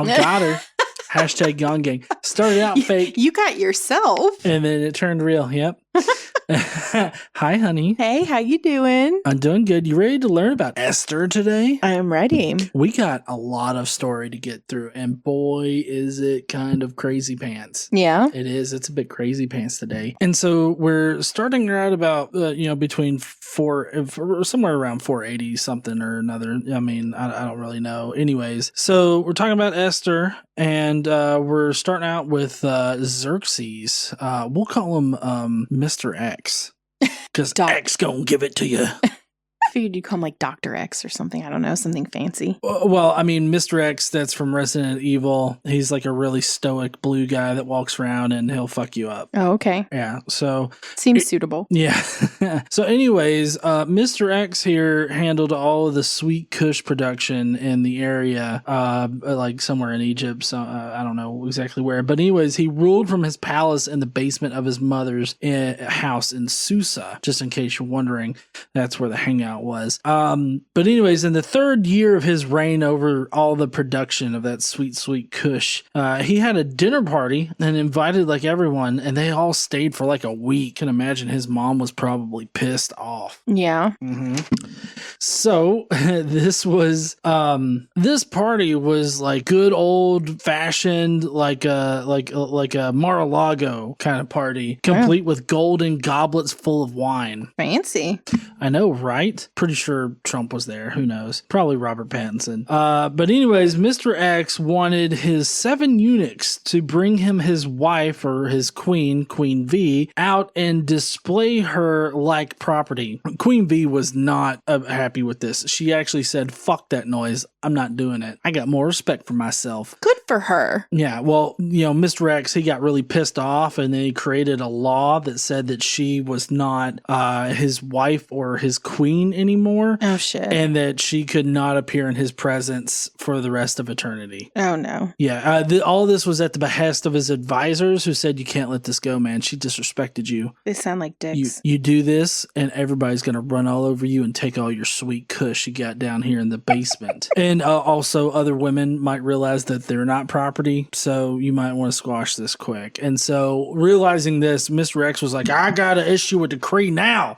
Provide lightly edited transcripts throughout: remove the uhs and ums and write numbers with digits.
got her. Hashtag Gone Gang. Started out fake. You got yourself. And then it turned real. Yep. Hi, honey. Hey, how you doing? I'm doing good. You ready to learn about Esther today? I am ready. We got a lot of story to get through, and boy, is it kind of crazy pants. Yeah. It is. It's a bit crazy pants today. And so we're starting right about, between somewhere around 480 something or another. I mean, I don't really know. Anyways, so we're talking about Esther, and we're starting out with Xerxes. We'll call him Mr. X, because X gonna give it to you. I figured you'd call him like Dr. X or something. I don't know, something fancy. Well, I mean, Mr. X, that's from Resident Evil. He's like a really stoic blue guy that walks around and he'll fuck you up. Oh, okay. Yeah, so... Seems suitable. Yeah. So anyways, Mr. X here handled all of the sweet kush production in the area, like somewhere in Egypt. So I don't know exactly where. But anyways, he ruled from his palace in the basement of his mother's house in Susa. Just in case you're wondering, that's where the hangout was. But anyways, in the third year of his reign over all the production of that sweet, sweet kush, he had a dinner party and invited like everyone, and they all stayed for like a week. Can imagine his mom was probably pissed off. Yeah. Mm-hmm. So this party was like good old fashioned, like a Mar-a-Lago kind of party, complete with golden goblets full of wine. Fancy. I know, right? Pretty sure Trump was there. Who knows? Probably Robert Pattinson. But anyways, Mr. X wanted his 7 eunuchs to bring him his wife, or his queen, Queen V, out and display her like property. Queen V was not happy with this. She actually said, fuck that noise. I'm not doing it. I got more respect for myself. Good for her. Yeah, well, Mr. X, he got really pissed off, and then he created a law that said that she was not his wife or his queen anymore. Oh, shit. And that she could not appear in his presence for the rest of eternity. Oh, no. Yeah, all this was at the behest of his advisors, who said, you can't let this go, man. She disrespected you. They sound like dicks. You do this, and everybody's going to run all over you and take all your sweet kush you got down here in the basement. And also, other women might realize that they're not property, so you might want to squash this quick. And so, realizing this, Mr. X was like, I got to issue a decree now.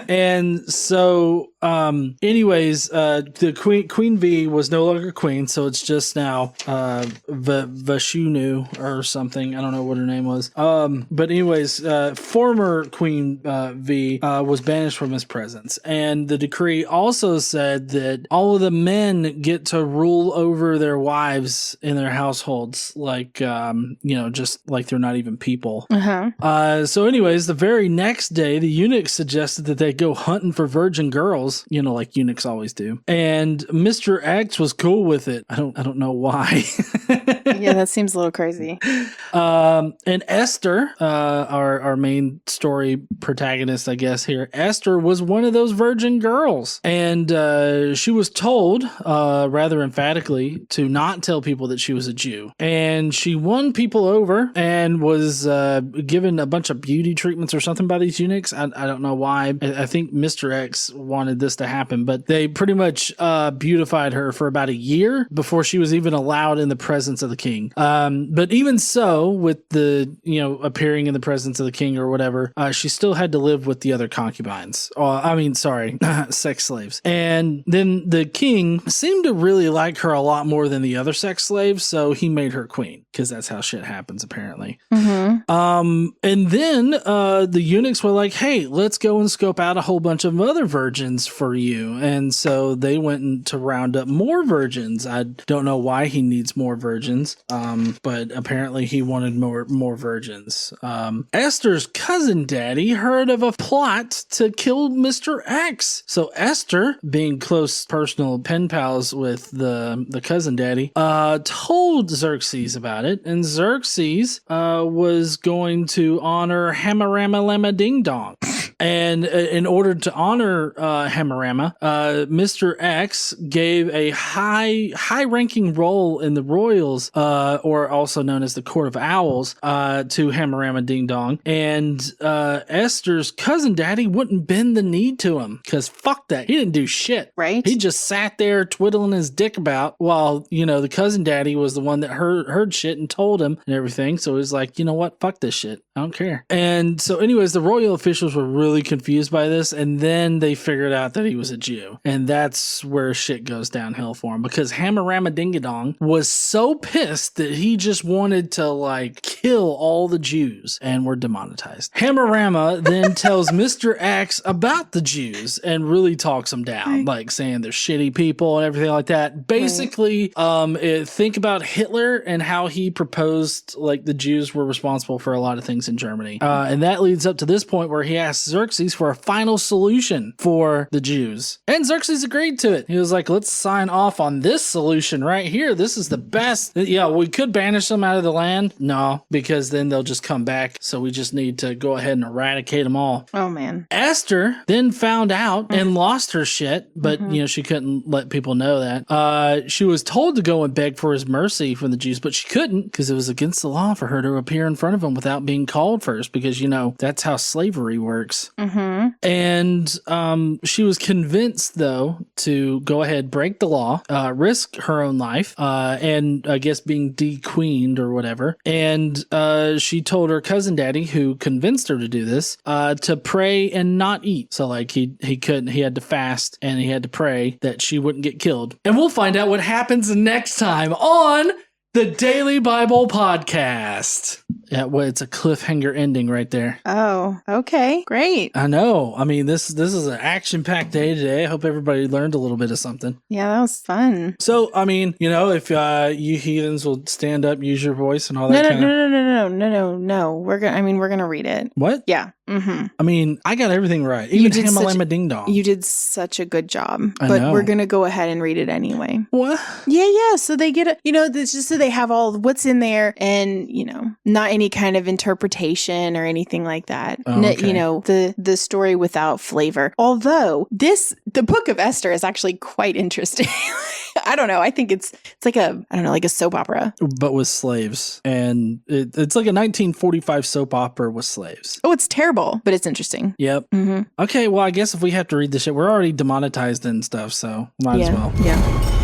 And so, anyways, the Queen V was no longer queen, so it's just now Vashunu or something. I don't know what her name was. But anyways, former Queen V was banished from his presence, and the decree also said that all of the men get to rule over their wives in their households, like just like they're not even people. So anyways, the very next day, the eunuchs suggested that they go hunting for virgin girls, like eunuchs always do. And Mr. X was cool with it. I don't know why. Yeah, that seems a little crazy. And Esther, our main story protagonist, I guess here, Esther was one of those virgin girls. And she was told, rather emphatically, to not tell people that she was a Jew. And she won people over and was given a bunch of beauty treatments or something by these eunuchs. I don't know why. I think Mr. X wanted this to happen, but they pretty much beautified her for about a year before she was even allowed in the presence of the king. But even so, with the, appearing in the presence of the king or whatever, she still had to live with the other concubines. Sex slaves. And then the king seemed to really like her a lot more than the other sex slaves, so he made her queen, because that's how shit happens, apparently. And then the eunuchs were like, hey, let's go and scope out a whole bunch of other virgins for you. And so they went to round up more virgins. I don't know why he needs more virgins, but apparently he wanted more virgins. Esther's cousin daddy heard of a plot to kill Mr. X. So Esther, being close personal pen pals with the cousin daddy, told Xerxes about it, and Xerxes was going to honor HammaLammaDingDong. And in order to honor HammaLamma, Mr. X gave a high-ranking role in the royals, or also known as the Court of Owls, to HammaLammaDingDong. And Esther's cousin daddy wouldn't bend the knee to him because fuck that. He didn't do shit. Right? He just sat there twiddling his dick about while, the cousin daddy was the one that heard shit and told him and everything. So he was like, you know what? Fuck this shit. I don't care. And so anyways, the royal officials were really confused by this. And then they figured out that he was a Jew. And that's where shit goes downhill for him because HammaLammaDingDong was so pissed that he just wanted to kill all the Jews and were demonetized. HammaLamma then tells Mr. X about the Jews and really talks them down, like saying they're shitty people and everything like that. Basically, think about Hitler and how he proposed the Jews were responsible for a lot of things in Germany. And that leads up to this point where he asked Xerxes for a final solution for the Jews. And Xerxes agreed to it. He was like, let's sign off on this solution right here. This is the best. Yeah, we could banish them out of the land. No, because then they'll just come back. So we just need to go ahead and eradicate them all. Oh, man. Esther then found out and lost her shit, but, she couldn't let people know that. She was told to go and beg for his mercy from the Jews, but she couldn't because it was against the law for her to appear in front of him without being called first because, that's how slavery works. And she was convinced, though, to go ahead, break the law, risk her own life, and I guess being de-queened or whatever. And she told her cousin daddy, who convinced her to do this, to pray and not eat. So he couldn't, he had to fast and he had to pray that she wouldn't get killed. And we'll find out what happens next time on the Daily Bible Podcast. Yeah, well, it's a cliffhanger ending right there. Oh, okay. Great. I know. I mean, this is an action-packed day today. I hope everybody learned a little bit of something. Yeah, that was fun. So, I mean, if you heathens will stand up, use your voice and all that No. We're gonna read it. What? Yeah. Mm-hmm. I mean, I got everything right. Even HammaLammaDingDong. You did such a good job. But we're gonna go ahead and read it anyway. What? Yeah. So they get it's just so they have all what's in there and, not any kind of interpretation or anything like that. Oh, okay. The story without flavor. Although the book of Esther is actually quite interesting. I don't know. I think it's like a soap opera. But with slaves. And it's like a 1945 soap opera with slaves. Oh, it's terrible, but it's interesting. Yep. Mm-hmm. Okay, well, I guess if we have to read this shit, we're already demonetized and stuff, so might as well. Yeah.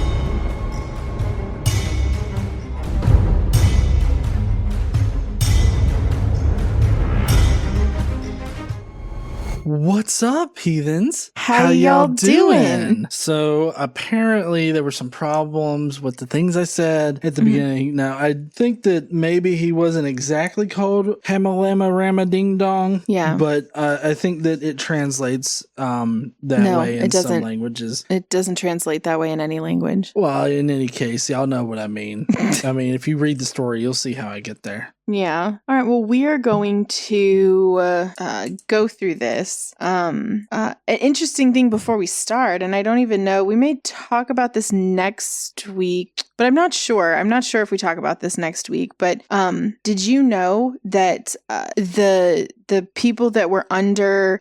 What's up, heathens? How y'all doing? So apparently there were some problems with the things I said at the beginning. Now, I think that maybe he wasn't exactly called HammaLammaDingDong. Yeah. But I think that it translates that way in some languages. It doesn't translate that way in any language. Well, in any case, y'all know what I mean. I mean, if you read the story, you'll see how I get there. Yeah. All right. Well, we are going to go through this. An interesting thing before we start, and I don't even know, we may talk about this next week, but I'm not sure. I'm not sure if we talk about this next week, but did you know that the people that were under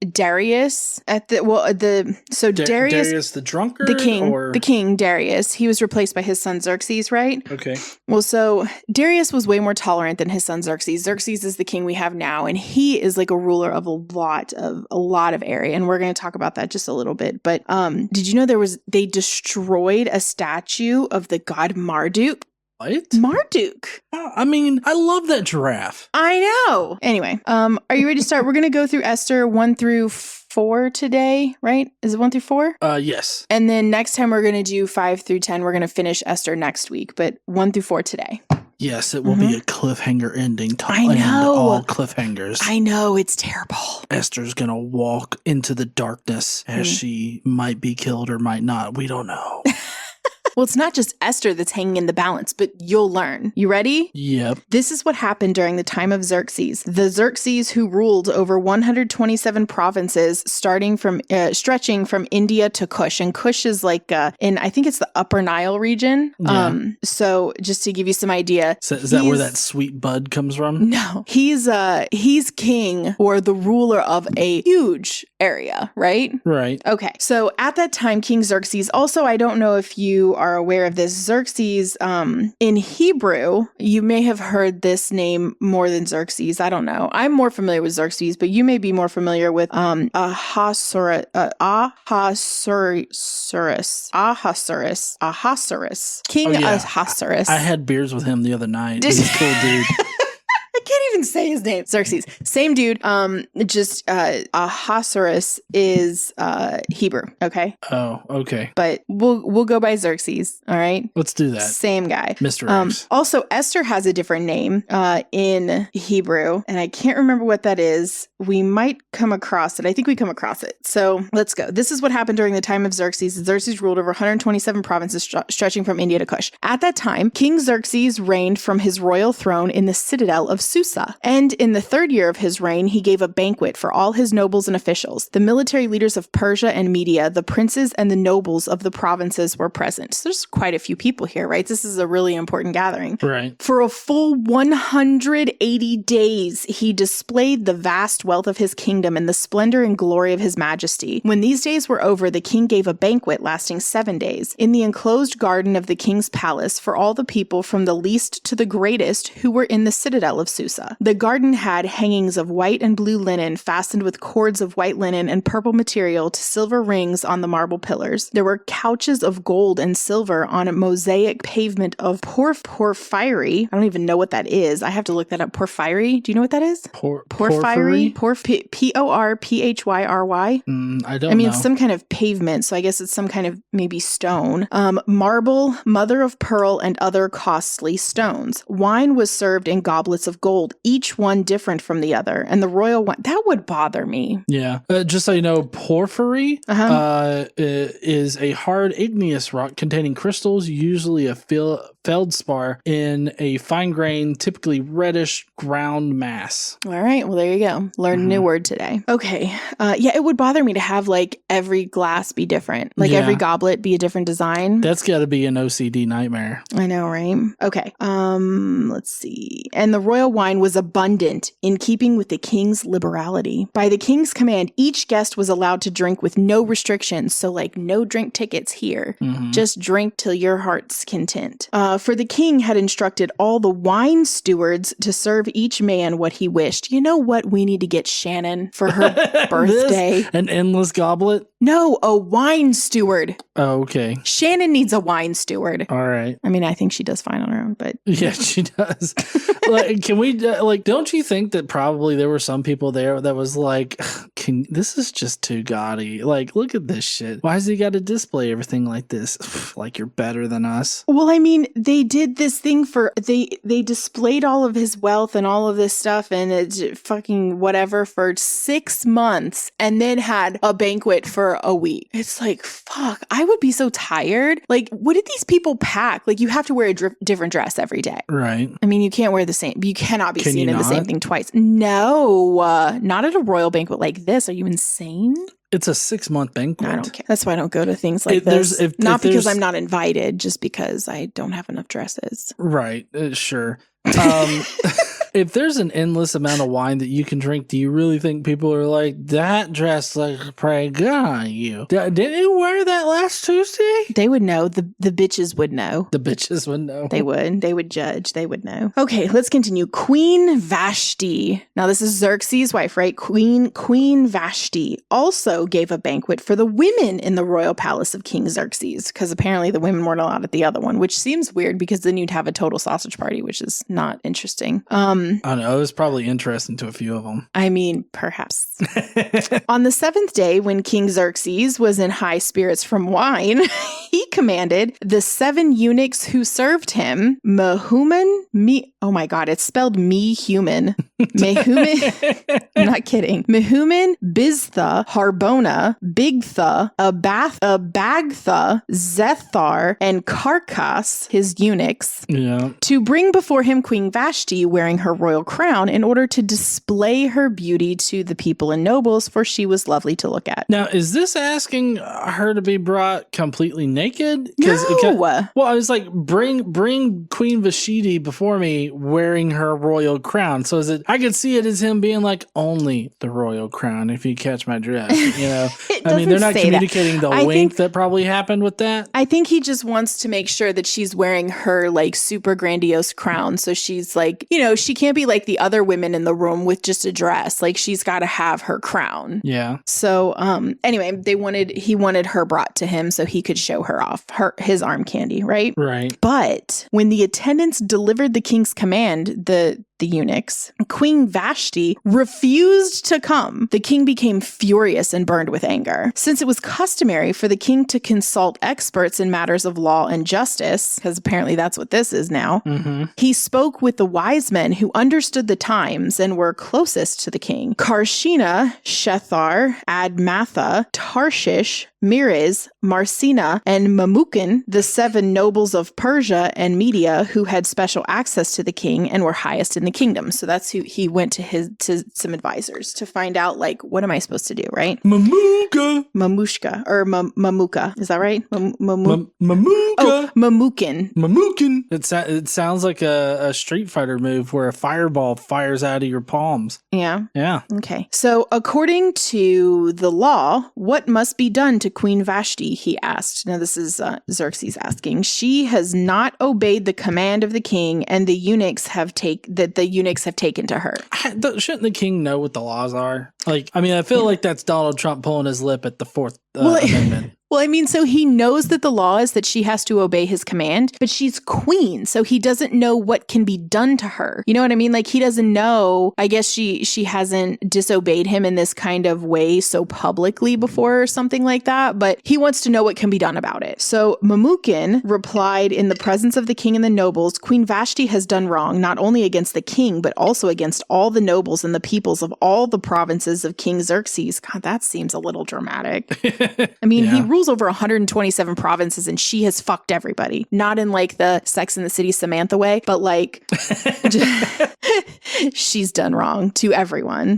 Darius Darius the drunkard? The king Darius, he was replaced by his son Xerxes, right? Okay. Well, so Darius was way more tolerant than his son Xerxes. Xerxes is the king we have now, and he is like a ruler of a lot of area, and we're going to talk about that just a little bit. But did you know they destroyed a statue of the god Marduk? What? Marduk. I mean, I love that giraffe. I know. Anyway, are you ready to start? We're going to go through Esther 1 through 4 today, right? Is it 1 through 4? Yes. And then next time we're going to do 5 through 10. We're going to finish Esther next week, but 1 through 4 today. Yes, it will be a cliffhanger ending to end all cliffhangers. I know, it's terrible. Esther's going to walk into the darkness as she might be killed or might not. We don't know. Well, it's not just Esther that's hanging in the balance, but you'll learn. You ready? Yep. This is what happened during the time of Xerxes. The Xerxes who ruled over 127 provinces, stretching from India to Kush. And Kush is like I think it's the Upper Nile region. Yeah. So just to give you some idea. So is that where that sweet bud comes from? No. He's king or the ruler of a huge area, right? Right. Okay. So at that time, King Xerxes, also, I don't know if you are aware of this, Xerxes, in Hebrew, you may have heard this name more than Xerxes. I don't know. I'm more familiar with Xerxes, but you may be more familiar with Ahasuerus. King Ahasuerus. I had beers with him the other night. He's a cool dude. I can't even say his name. Xerxes. Same dude. Ahasuerus is Hebrew. Okay. Oh, okay. But we'll go by Xerxes. All right. Let's do that. Same guy. Mr. X. Also, Esther has a different name in Hebrew, and I can't remember what that is. We might come across it. I think we come across it. So let's go. This is what happened during the time of Xerxes. Xerxes ruled over 127 provinces stretching from India to Kush. At that time, King Xerxes reigned from his royal throne in the citadel of Susa. And in the third year of his reign, he gave a banquet for all his nobles and officials. The military leaders of Persia and Media, the princes and the nobles of the provinces were present. So there's quite a few people here, right? This is a really important gathering. Right. For a full 180 days, he displayed the vast wealth of his kingdom and the splendor and glory of his majesty. When these days were over, the king gave a banquet lasting 7 days in the enclosed garden of the king's palace for all the people from the least to the greatest who were in the citadel of Susa. The garden had hangings of white and blue linen fastened with cords of white linen and purple material to silver rings on the marble pillars. There were couches of gold and silver on a mosaic pavement of porphyry. I don't even know what that is. I have to look that up. Porphyry? Do you know what that is? Porphyry? Porphyry? I don't know. I mean, it's some kind of pavement, so I guess it's some kind of maybe stone. Marble, mother of pearl, and other costly stones. Wine was served in goblets of gold, each one different from the other. And the royal wine, that would bother me. Yeah. Just so you know, porphyry is a hard igneous rock containing crystals, usually a feldspar, in a fine grained, typically reddish ground mass. All right. Well, there you go. Learned a new word today. Okay. Yeah, it would bother me to have like every glass be different. Like every goblet be a different design. That's got to be an OCD nightmare. I know, right? Okay. Let's see. And the royal wine was abundant in keeping with the king's liberality. By the king's command, each guest was allowed to drink with no restrictions. So like no drink tickets here. Just drink till your heart's content. For the king had instructed all the wine stewards to serve each man what he wished. You know what we need to get Shannon for her birthday? An endless goblet? No, a wine steward. Oh, okay. Shannon needs a wine steward. All right. I mean, I think she does fine on her own, but... Yeah, she does. Can we, don't you think that probably there were some people there that was like, this is just too gaudy. Like, look at this shit. Why has he got to display everything like this? Like, you're better than us. Well, I mean, they did this thing they displayed all of his wealth and all of this stuff and it's fucking whatever for 6 months and then had a banquet for a week. It's like, fuck, I would be so tired. Like, what did these people pack? Like, you have to wear a different dress every day. Right. I mean, you can't wear the same, you cannot be seen in the same thing twice. No, not at a royal banquet like this. Are you insane? It's a 6-month banquet. No, I don't care. That's why I don't go to things like this. Not because I'm not invited, just because I don't have enough dresses. Right. Sure. If there's an endless amount of wine that you can drink, do you really think people are like, that dress looks pretty good on you? Didn't you wear that last Tuesday? They would know. The bitches would know. The bitches would know. They would. They would judge. They would know. Okay, let's continue. Queen Vashti. Now, this is Xerxes' wife, right? Queen Vashti also gave a banquet for the women in the royal palace of King Xerxes, because apparently the women weren't allowed at the other one, which seems weird because then you'd have a total sausage party, which is not interesting. I don't know. It was probably interesting to a few of them. I mean, perhaps. On the 7th day, when King Xerxes was in high spirits from wine, he commanded the 7 eunuchs who served him, oh my God, it's spelled me-human. Mehuman, I'm not kidding. Mehuman, Biztha, Harbona, Bigtha, Abagtha, Zethar, and Carcass, his eunuchs, to bring before him Queen Vashti wearing her royal crown in order to display her beauty to the people and nobles, for she was lovely to look at. Now, is this asking her to be brought completely naked? No. Well, I was like, bring Queen Vashti before me wearing her royal crown. So is it? I could see it as him being like, only the royal crown, if you catch my drift. You know, I mean, they're not communicating the wink that probably happened with that. I think he just wants to make sure that she's wearing her like super grandiose crown. So she's like, you know, she can't be like the other women in the room with just a dress. Like she's got to have her crown. Yeah. So anyway, he wanted her brought to him so he could show her off his arm candy, right? Right. But when the attendants delivered the king's command, the eunuchs, Queen Vashti refused to come. The king became furious and burned with anger. Since it was customary for the king to consult experts in matters of law and justice, because apparently that's what this is now, he spoke with the wise men who understood the times and were closest to the king. Karshina, Shethar, Admatha, Tarshish, Miriz, Marcina, and Mamukin, the 7 nobles of Persia and Media who had special access to the king and were highest in the kingdom. So that's who he went to some advisors to find out, like, what am I supposed to do, right? Mamushka, or Mamuka. Is that right? Mamuka. Oh, Mamukin. It sounds like a Street Fighter move where a fireball fires out of your palms. Yeah. Yeah. Okay. So according to the law, what must be done to Queen Vashti, he asked. Now this is Xerxes asking. She has not obeyed the command of the king, and the eunuchs have taken to her. Shouldn't the king know what the laws are? Like, I mean, I feel like that's Donald Trump pulling his lip at the 4th Amendment. Well, I mean, so he knows that the law is that she has to obey his command, but she's queen, so he doesn't know what can be done to her. You know what I mean? Like, he doesn't know. I guess she hasn't disobeyed him in this kind of way so publicly before or something like that, but he wants to know what can be done about it. So Mamukin replied, in the presence of the king and the nobles, Queen Vashti has done wrong, not only against the king, but also against all the nobles and the peoples of all the provinces of King Xerxes. God, that seems a little dramatic. I mean, he rules over 127 provinces and she has fucked everybody. Not in like the Sex and the City Samantha way, but like she's done wrong to everyone.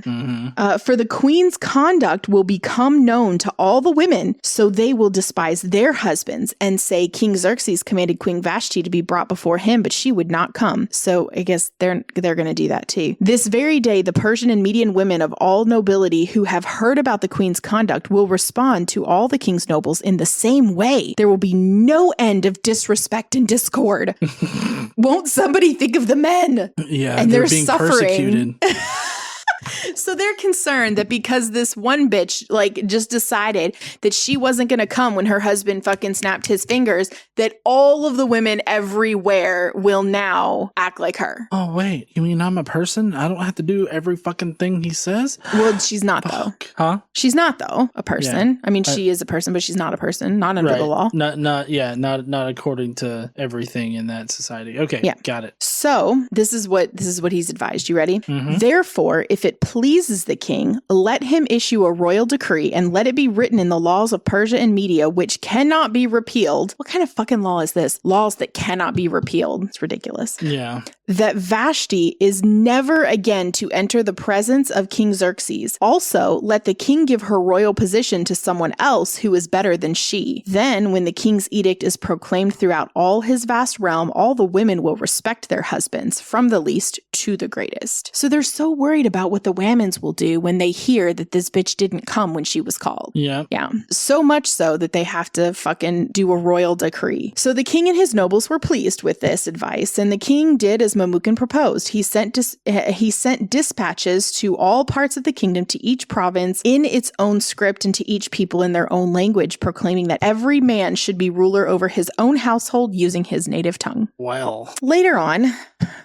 For the queen's conduct will become known to all the women, so they will despise their husbands and say King Xerxes commanded Queen Vashti to be brought before him, but she would not come. So I guess they're going to do that too. This very day, the Persian and Median women of all nobility who have heard about the queen's conduct will respond to all the king's nobles in the same way. There will be no end of disrespect and discord. Won't somebody think of the men? Yeah, and they're being suffering. Persecuted. So they're concerned that because this one bitch like just decided that she wasn't going to come when her husband fucking snapped his fingers, that all of the women everywhere will now act like her. Oh, wait. You mean I'm a person? I don't have to do every fucking thing he says? Well, she's not though. Huh? She's not though a person. Yeah. I mean, she is a person, but she's not a person, not under the law. Not according to everything in that society. Okay. Yeah. Got it. So this is what he's advised. You ready? Therefore, if it pleases the king, let him issue a royal decree and let it be written in the laws of Persia and Media, which cannot be repealed. What kind of fucking law is this? Laws that cannot be repealed. It's ridiculous. Yeah. That Vashti is never again to enter the presence of King Xerxes. Also, let the king give her royal position to someone else who is better than she. Then, when the king's edict is proclaimed throughout all his vast realm, all the women will respect their husbands, from the least to the greatest. So they're so worried about what the Whammons will do when they hear that this bitch didn't come when she was called. Yeah. Yeah. So much so that they have to fucking do a royal decree. So the king and his nobles were pleased with this advice, and the king did as Memucan proposed. He sent dispatches to all parts of the kingdom, to each province in its own script and to each people in their own language, proclaiming that every man should be ruler over his own household using his native tongue. Well. Later on,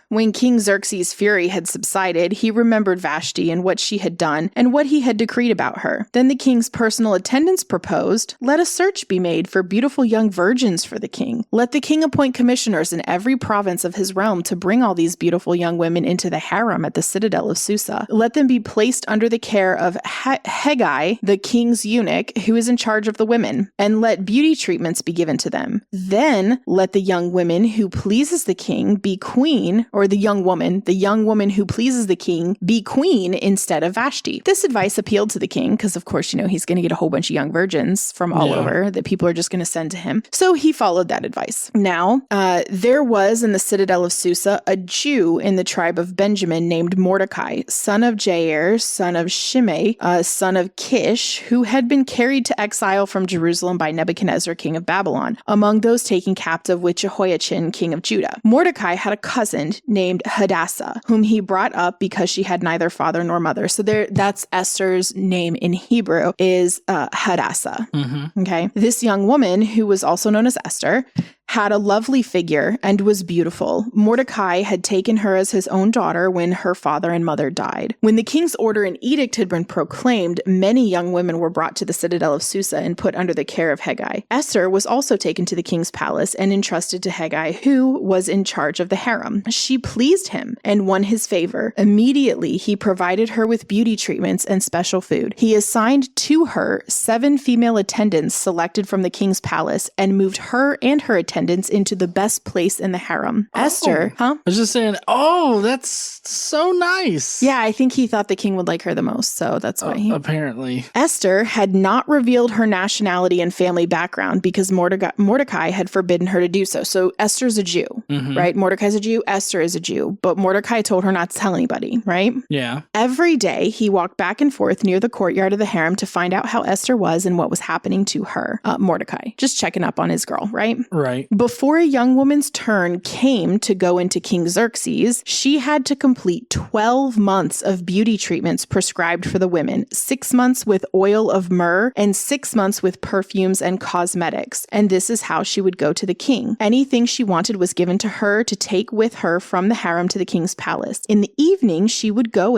when King Xerxes' fury had subsided, he remembered Vashti and what she had done and what he had decreed about her. Then the king's personal attendants proposed, "Let a search be made for beautiful young virgins for the king. Let the king appoint commissioners in every province of his realm to bring all these beautiful young women into the harem at the citadel of Susa. Let them be placed under the care of Haggai, the king's eunuch, who is in charge of the women, and let beauty treatments be given to them. Then let the young woman who pleases the king be queen," or the young woman who pleases the king be queen instead of Vashti. This advice appealed to the king because, of course, he's going to get a whole bunch of young virgins from all over that people are just going to send to him. So he followed that advice. Now, there was in the citadel of Susa a Jew in the tribe of Benjamin named Mordicai, son of Jair, son of Shimei, son of Kish, who had been carried to exile from Jerusalem by Nebuchadnezzar, king of Babylon, among those taken captive with Jehoiachin, king of Judah. Mordicai had a cousin named Hadassah, whom he brought up because she had neither father nor mother. So that's Esther's name in Hebrew is Hadassah. Mm-hmm. Okay. This young woman, who was also known as Esther, had a lovely figure and was beautiful. Mordecai had taken her as his own daughter when her father and mother died. When the king's order and edict had been proclaimed, many young women were brought to the citadel of Susa and put under the care of Haggai. Esther was also taken to the king's palace and entrusted to Haggai, who was in charge of the harem. She pleased him and won his favor. Immediately, he provided her with beauty treatments and special food. He assigned to her 7 female attendants selected from the king's palace and moved her and her attendants into the best place in the harem. Esther, I was just saying, that's so nice. Yeah, I think he thought the king would like her the most, so that's why apparently. Esther had not revealed her nationality and family background because Mordecai had forbidden her to do so. So Esther's a Jew, right? Mordecai's a Jew, Esther is a Jew, but Mordecai told her not to tell anybody, right? Yeah. Every day, he walked back and forth near the courtyard of the harem to find out how Esther was and what was happening to her. Mordecai, just checking up on his girl, right? Right. Before a young woman's turn came to go into King Xerxes, she had to complete 12 months of beauty treatments prescribed for the women, 6 months with oil of myrrh and 6 months with perfumes and cosmetics. And this is how she would go to the king. Anything she wanted was given to her to take with her from the harem to the king's palace. In the evening, she would go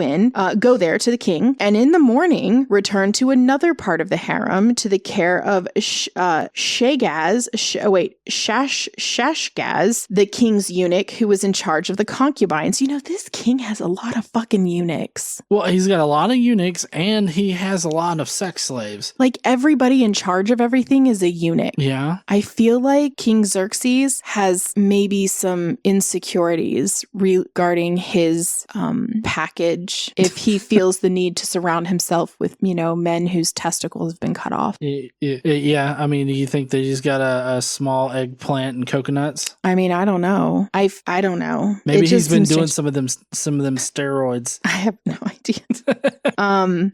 there to the king, and in the morning, return to another part of the harem to the care of Shashgaz, the king's eunuch, who was in charge of the concubines. This king has a lot of fucking eunuchs. Well, he's got a lot of eunuchs and he has a lot of sex slaves. Like everybody in charge of everything is a eunuch. Yeah. I feel like King Xerxes has maybe some insecurities regarding his package if he feels the need to surround himself with, men whose testicles have been cut off. Yeah. I mean, do you think that he's got a small eggplant and coconuts? I mean, I don't know. I don't know. Maybe he's been doing some of them steroids. I have no idea.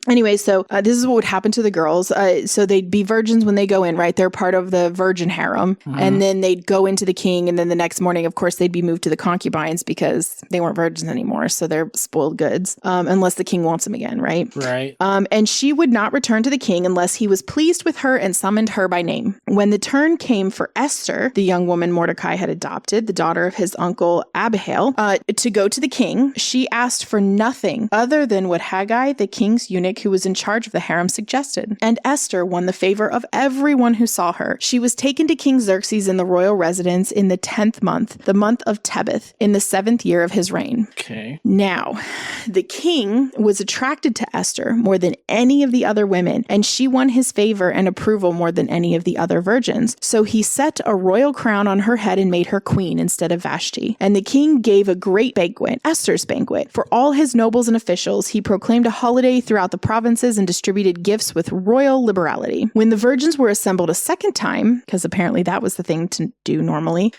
Anyway, so this is what would happen to the girls. So they'd be virgins when they go in, right? They're part of the virgin harem. Mm-hmm. And then they'd go into the king. And then the next morning, of course, they'd be moved to the concubines because they weren't virgins anymore. So they're spoiled goods, unless the king wants them again, right? Right. And she would not return to the king unless he was pleased with her and summoned her by name. When the turn came for Esther, the young woman Mordecai had adopted, the daughter of his uncle Abihail, to go to the king, she asked for nothing other than what Haggai, the king's eunuch who was in charge of the harem, suggested. And Esther won the favor of everyone who saw her. She was taken to King Xerxes in the royal residence in the 10th month, the month of Tebeth, in the 7th year of his reign. Okay. Now, the king was attracted to Esther more than any of the other women, and she won his favor and approval more than any of the other virgins. So he set a royal crown on her head and made her queen instead of Vashti. And the king gave a great banquet, Esther's banquet, for all his nobles and officials. He proclaimed a holiday throughout the provinces and distributed gifts with royal liberality. When the virgins were assembled a second time, because apparently that was the thing to do normally,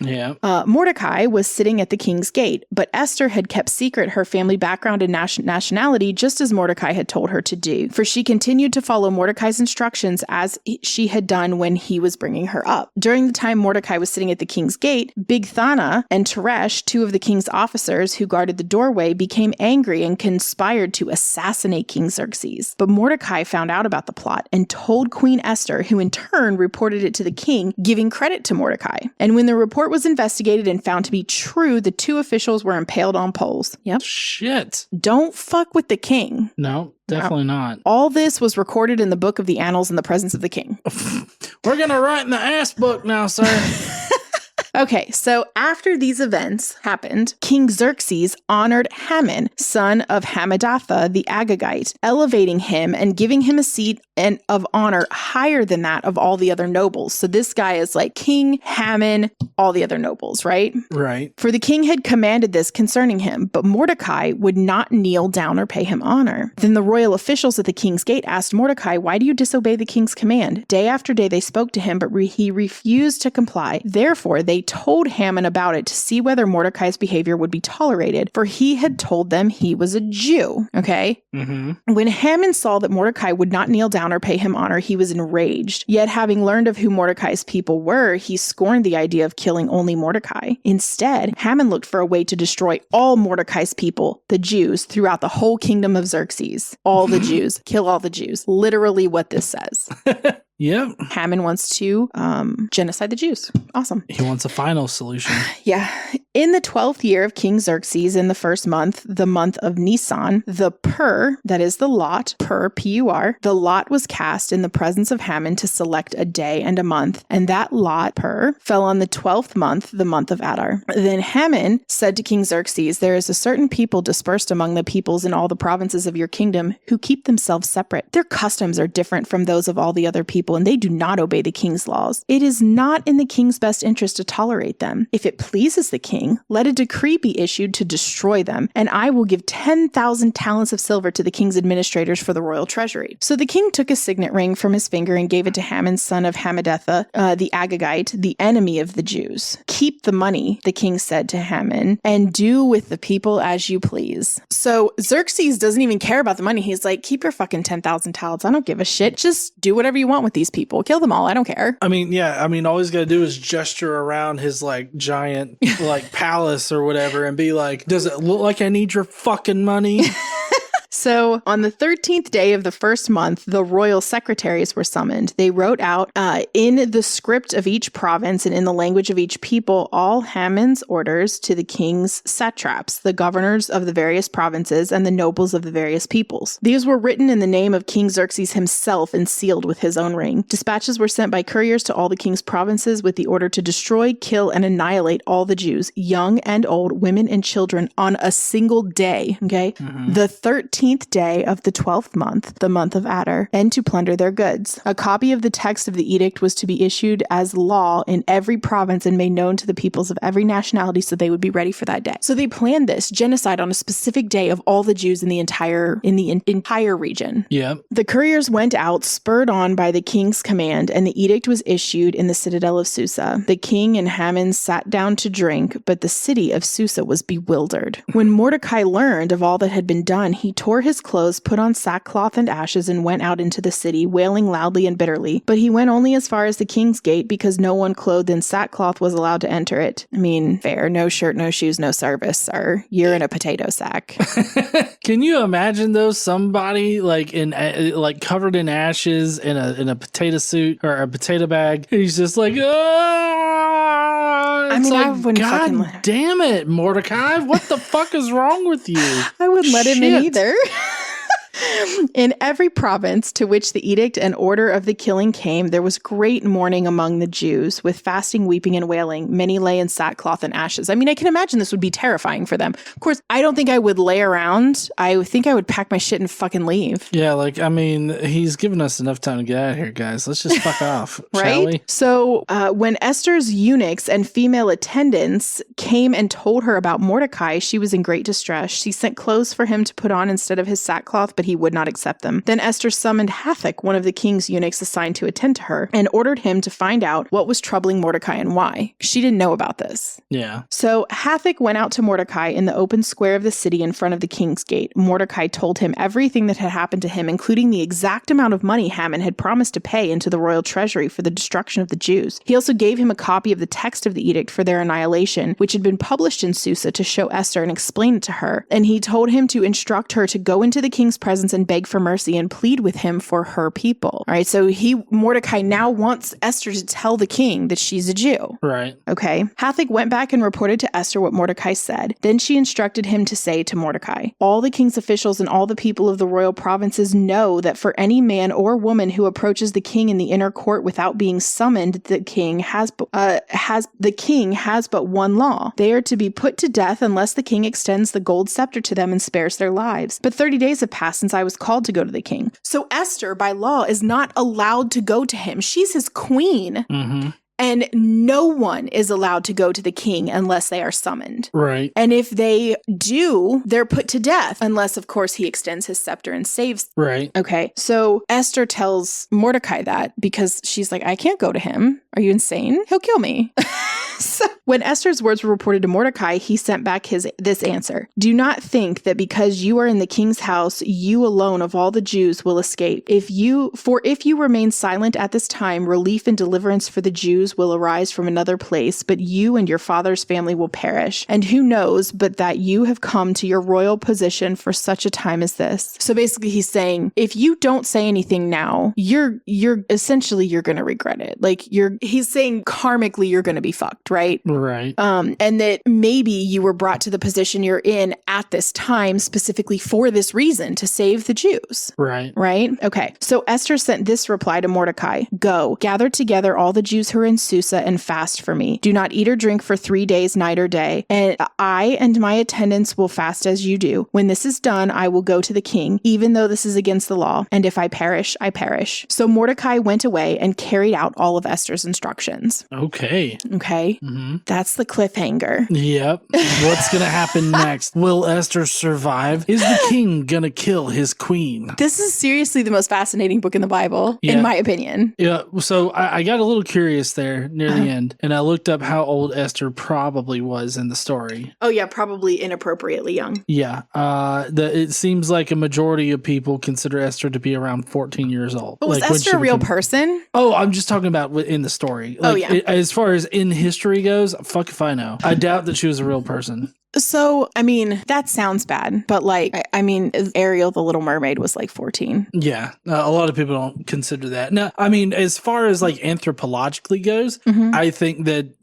Mordecai was sitting at the king's gate, but Esther had kept secret her family background and nationality just as Mordecai had told her to do, for she continued to follow Mordecai's instructions as she had done when he was bringing her up. During the time Mordecai was was sitting at the king's gate, Bigthana and Teresh, two of the king's officers who guarded the doorway, became angry and conspired to assassinate King Xerxes. But Mordecai found out about the plot and told Queen Esther, who in turn reported it to the king, giving credit to Mordecai. And when the report was investigated and found to be true, the two officials were impaled on poles. Yep. Shit. Don't fuck with the king. No. Definitely not. All this was recorded in the book of the annals in the presence of the king. We're going to write in the ass book now, sir. Okay, so after these events happened, King Xerxes honored Haman, son of Hammedatha the Agagite, elevating him and giving him a seat of honor higher than that of all the other nobles. So this guy is like King Haman, all the other nobles, right? Right. For the king had commanded this concerning him, but Mordecai would not kneel down or pay him honor. Then the royal officials at the king's gate asked Mordecai, "Why do you disobey the king's command?" Day after day they spoke to him, but he refused to comply. Therefore they told Haman about it to see whether Mordecai's behavior would be tolerated, for he had told them he was a Jew. Okay? Mm-hmm. When Haman saw that Mordecai would not kneel down or pay him honor, he was enraged. Yet having learned of who Mordecai's people were, he scorned the idea of killing only Mordecai. Instead, Haman looked for a way to destroy all Mordecai's people, the Jews, throughout the whole kingdom of Xerxes. All the Jews. Kill all the Jews. Literally what this says. Yep. Haman wants to genocide the Jews. Awesome. He wants a final solution. Yeah. In the 12th year of King Xerxes, in the first month, the month of Nisan, the pur, that is the lot, pur, P-U-R, the lot was cast in the presence of Haman to select a day and a month, and that lot, pur, fell on the 12th month, the month of Adar. Then Haman said to King Xerxes, "There is a certain people dispersed among the peoples in all the provinces of your kingdom who keep themselves separate. Their customs are different from those of all the other people, and they do not obey the king's laws. It is not in the king's best interest to tolerate them. If it pleases the king, let a decree be issued to destroy them, and I will give 10,000 talents of silver to the king's administrators for the royal treasury." So the king took a signet ring from his finger and gave it to Haman, son of Hammedatha, the Agagite, the enemy of the Jews. "Keep the money," the king said to Haman, "and do with the people as you please." So Xerxes doesn't even care about the money. He's like, keep your fucking 10,000 talents. I don't give a shit. Just do whatever you want with these people. Kill them all. I don't care. I mean, yeah. I mean, all he's got to do is gesture around his like giant like palace or whatever and be like, "Does it look like I need your fucking money?" So on the 13th day of the first month, the royal secretaries were summoned. They wrote out in the script of each province and in the language of each people all Haman's orders to the king's satraps, the governors of the various provinces, and the nobles of the various peoples. These were written in the name of King Xerxes himself and sealed with his own ring. Dispatches were sent by couriers to all the king's provinces with the order to destroy, kill, and annihilate all the Jews, young and old, women and children, on a single day. Okay? Mm-hmm. The 13th day of the 12th month, the month of Adar, and to plunder their goods. A copy of the text of the edict was to be issued as law in every province and made known to the peoples of every nationality so they would be ready for that day. So they planned this genocide on a specific day of all the Jews in the entire region. Yeah. The couriers went out, spurred on by the king's command, and the edict was issued in the citadel of Susa. The king and Haman sat down to drink, but the city of Susa was bewildered. When Mordecai learned of all that had been done, he tore his clothes, put on sackcloth and ashes, and went out into the city, wailing loudly and bitterly. But he went only as far as the king's gate, because no one clothed in sackcloth was allowed to enter it. I mean, fair. No shirt, no shoes, no service, sir. You're in a potato sack. Can you imagine though, somebody like covered in ashes in a potato suit or a potato bag? He's just like, I mean, like, I wouldn't God damn it, Mordecai! What the fuck is wrong with you? I wouldn't let him in either. In every province to which the edict and order of the killing came, there was great mourning among the Jews, with fasting, weeping, and wailing. Many lay in sackcloth and ashes. I mean, I can imagine this would be terrifying for them. Of course, I don't think I would lay around. I think I would pack my shit and fucking leave. Yeah, like, I mean, he's given us enough time to get out of here, guys. Let's just fuck off, right? Shall we? So when Esther's eunuchs and female attendants came and told her about Mordecai, she was in great distress. She sent clothes for him to put on instead of his sackcloth, but but he would not accept them. Then Esther summoned Hathach, one of the king's eunuchs assigned to attend to her, and ordered him to find out what was troubling Mordecai and why. She didn't know about this. Yeah. So Hathach went out to Mordecai in the open square of the city in front of the king's gate. Mordecai told him everything that had happened to him, including the exact amount of money Haman had promised to pay into the royal treasury for the destruction of the Jews. He also gave him a copy of the text of the edict for their annihilation, which had been published in Susa, to show Esther and explain it to her. And he told him to instruct her to go into the king's presence and beg for mercy and plead with him for her people. All right, so Mordecai now wants Esther to tell the king that she's a Jew. Right. Okay. Hathach went back and reported to Esther what Mordecai said. Then she instructed him to say to Mordecai, all the king's officials and all the people of the royal provinces know that for any man or woman who approaches the king in the inner court without being summoned, the king has but one law. They are to be put to death unless the king extends the gold scepter to them and spares their lives. But 30 days have passed since I was called to go to the king. So Esther, by law, is not allowed to go to him. She's his queen. Mm-hmm. And no one is allowed to go to the king unless they are summoned. Right. And if they do, they're put to death, unless, of course, he extends his scepter and saves. Right. Okay. So Esther tells Mordecai that because she's like, I can't go to him. Are you insane? He'll kill me. So when Esther's words were reported to Mordecai, he sent back this answer. Do not think that because you are in the king's house, you alone of all the Jews will escape. If you remain silent at this time, relief and deliverance for the Jews will arise from another place, but you and your father's family will perish. And who knows but that you have come to your royal position for such a time as this. So basically he's saying, if you don't say anything now, you're essentially going to regret it. Like he's saying karmically you're going to be fucked, right? Right. And that maybe you were brought to the position you're in at this time specifically for this reason, to save the Jews. Right. Right? Okay. So Esther sent this reply to Mordecai. Go, gather together all the Jews who are in Susa and fast for me. Do not eat or drink for 3 days, night or day. And I and my attendants will fast as you do. When this is done, I will go to the king, even though this is against the law. And if I perish, I perish. So Mordecai went away and carried out all of Esther's instructions. Okay. Okay. Mm-hmm. That's the cliffhanger. Yep. What's going to happen next? Will Esther survive? Is the king going to kill his queen? This is seriously the most fascinating book in the Bible, in my opinion. Yeah. So I got a little curious there near the end, and I looked up how old Esther probably was in the story. Oh, yeah. Probably inappropriately young. Yeah. It seems like a majority of people consider Esther to be around 14 years old. But was Esther a real person? Oh, I'm just talking about in the story. As far as in history goes, fuck if I know. I doubt that she was a real person. So, I mean, that sounds bad, but Ariel, the Little Mermaid, was like 14. Yeah. A lot of people don't consider that. Now, I mean, as far as like anthropologically goes, I think that,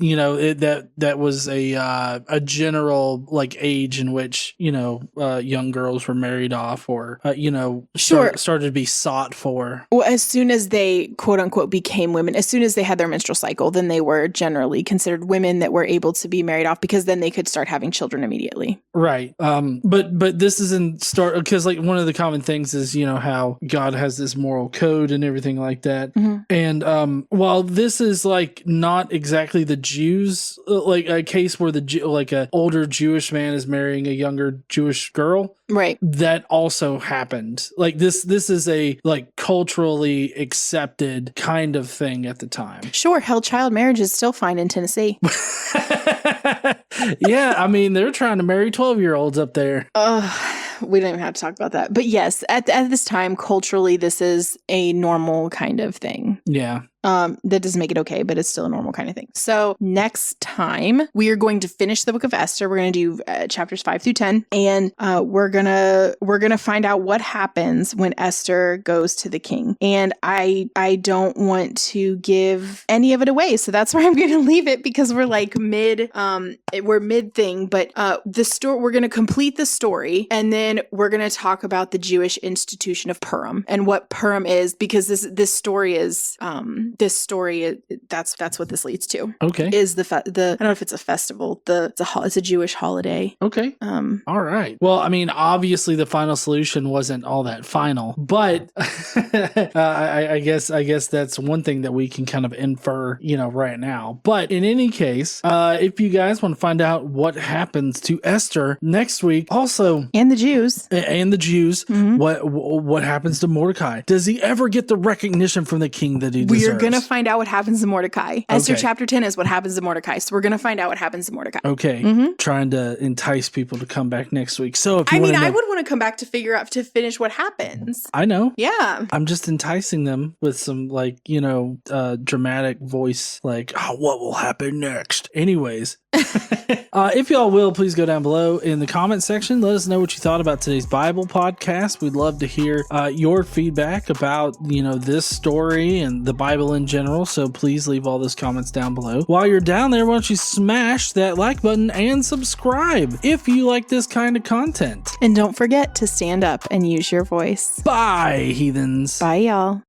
that was a general like age in which, young girls were married off or, started to be sought for. Well, as soon as they quote unquote became women, as soon as they had their menstrual cycle, then they were generally considered women that were able to be married off because then they could start having children immediately. Right. But this isn't because like one of the common things is, how God has this moral code and everything like that. And while this is like not exactly the Jews, like a case where like a older Jewish man is marrying a younger Jewish girl. Right. That also happened. Like this is a like culturally accepted kind of thing at the time. Sure. Hell, child marriage is still fine in Tennessee. Yeah. I mean, they're trying to marry 12-year-olds up there. We don't even have to talk about that. But yes, at this time, culturally, this is a normal kind of thing. Yeah. That doesn't make it okay, but it's still a normal kind of thing. So next time we are going to finish the book of Esther. We're going to do chapters 5 through 10, and we're gonna find out what happens when Esther goes to the king. And I don't want to give any of it away, so that's where I'm going to leave it because we're like mid thing. But the story, we're going to complete the story, and then we're going to talk about the Jewish institution of Purim and what Purim is, because this story is this story, that's what this leads to. Okay. Is the I don't know if it's a festival. It's a Jewish holiday. Okay. All right. Well, I mean, obviously the final solution wasn't all that final, but I guess that's one thing that we can kind of infer, right now. But in any case, if you guys want to find out what happens to Esther next week, also and the Jews, what happens to Mordecai? Does he ever get the recognition from the king that he deserves? We're gonna find out what happens to Mordecai. Esther chapter 10 is what happens to Mordecai, so we're gonna find out what happens to Mordecai. Okay. Trying to entice people to come back next week. So if you I would want to come back to finish what happens. I know. Yeah. I'm just enticing them with some dramatic voice, like, oh, what will happen next? Anyways. If y'all will, please go down below in the comment section. Let us know what you thought about today's Bible podcast. We'd love to hear your feedback about, this story and the Bible in general. So please leave all those comments down below. While you're down there, why don't you smash that like button and subscribe if you like this kind of content. And don't forget to stand up and use your voice. Bye, heathens. Bye, y'all.